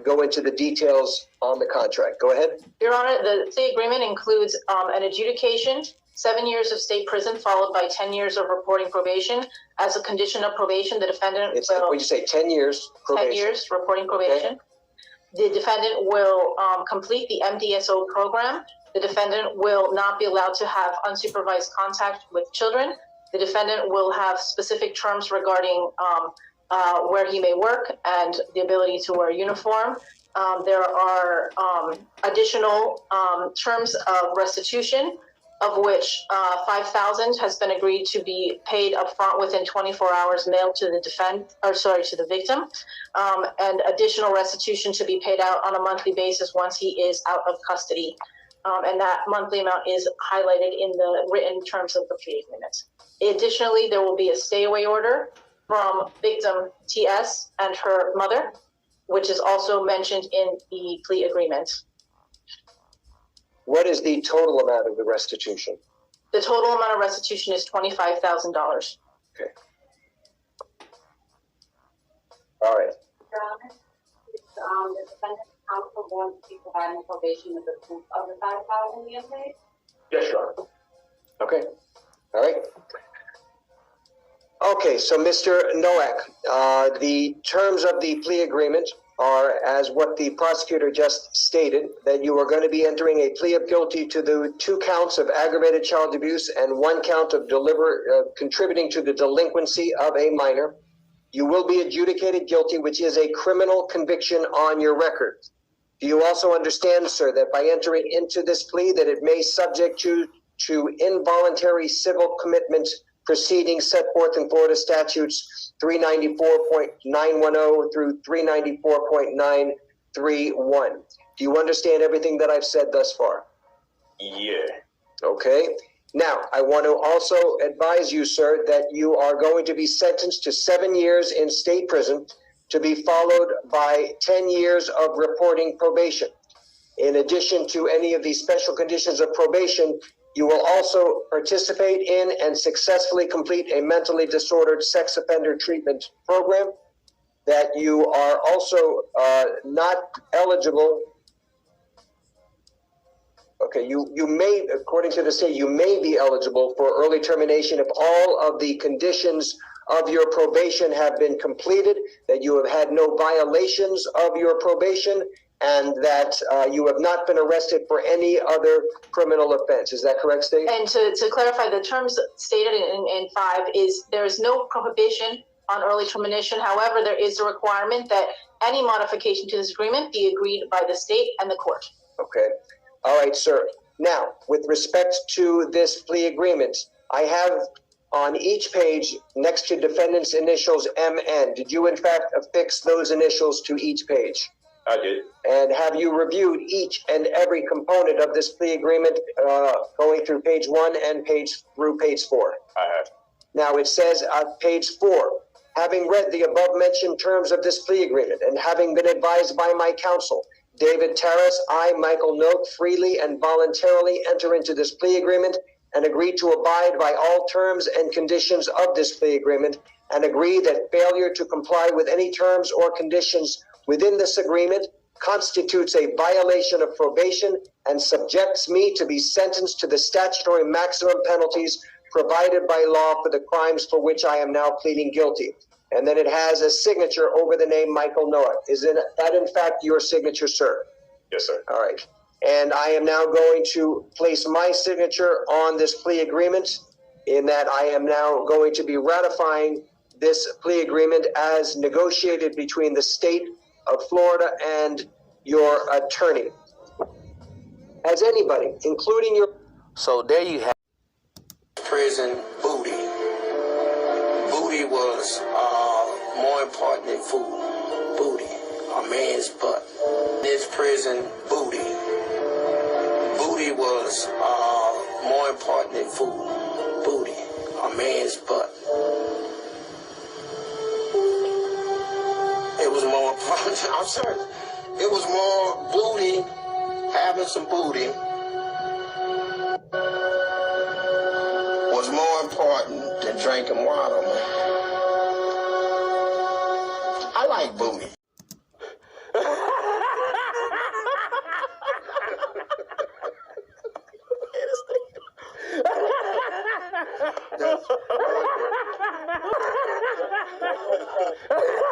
go into the details on the contract. Go ahead. Your Honor, the plea agreement includes an adjudication, 7 years of state prison, followed by 10 years of reporting probation. As a condition of probation, the defendant will... When you say 10 years probation. 10 years reporting probation. Okay. The defendant will complete the MDSO program. The defendant will not be allowed to have unsupervised contact with children. The defendant will have specific terms regarding where he may work and the ability to wear a uniform. There are additional terms of restitution, of which $5,000 has been agreed to be paid upfront within 24 hours, mailed to the to the victim, and additional restitution to be paid out on a monthly basis once he is out of custody. And that monthly amount is highlighted in the written terms of the plea agreement. Additionally, there will be a stay-away order from victim TS and her mother, which is also mentioned in the plea agreement. What is the total amount of the restitution? The total amount of restitution is $25,000. Okay. All right. Your Honor, the defendant's counsel going to be providing probation with the proof of the $5,000 being paid? Yes, Your Honor. Okay. All right. Okay, so Mr. Nowak, the terms of the plea agreement are as what the prosecutor just stated, that you are going to be entering a plea of guilty to the 2 counts of aggravated child abuse and 1 count of contributing to the delinquency of a minor. You will be adjudicated guilty, which is a criminal conviction on your record. Do you also understand, sir, that by entering into this plea that it may subject you to involuntary civil commitment proceedings set forth in Florida statutes 394.910 through 394.931. Do you understand everything that I've said thus far? Yeah. Okay. Now, I want to also advise you, sir, that you are going to be sentenced to 7 years in state prison to be followed by 10 years of reporting probation. In addition to any of these special conditions of probation, you will also participate in and successfully complete a mentally disordered sex offender treatment program, that you are also not eligible. Okay, you may, according to the state, you may be eligible for early termination if all of the conditions of your probation have been completed, that you have had no violations of your probation, and that you have not been arrested for any other criminal offense. Is that correct, State? And to clarify, the terms stated in 5 is there is no prohibition on early termination. However, there is a requirement that any modification to this agreement be agreed by the state and the court. Okay. All right, sir. Now, with respect to this plea agreement, I have on each page next to defendant's initials MN. Did you, in fact, affix those initials to each page? I did. And have you reviewed each and every component of this plea agreement going through page 1 and through page 4? I have. Now it says on page 4, having read the above mentioned terms of this plea agreement and having been advised by my counsel, David Terrace, I, Michael Noak, freely and voluntarily enter into this plea agreement and agree to abide by all terms and conditions of this plea agreement, and agree that failure to comply with any terms or conditions within this agreement constitutes a violation of probation and subjects me to be sentenced to the statutory maximum penalties provided by law for the crimes for which I am now pleading guilty. And then it has a signature over the name Michael Noah. Is that in fact your signature, sir? Yes, sir. All right. And I am now going to place my signature on this plea agreement, in that I am now going to be ratifying this plea agreement as negotiated between the state of Florida and your attorney. Has anybody, including your... So there you have prison booty. Booty was more important than food. Booty, a man's butt. This prison booty. Booty was more important than food. Booty, a man's butt. It was more, I'm sorry, it was more booty, having some booty was more important than drinking water, man. I like booty. God.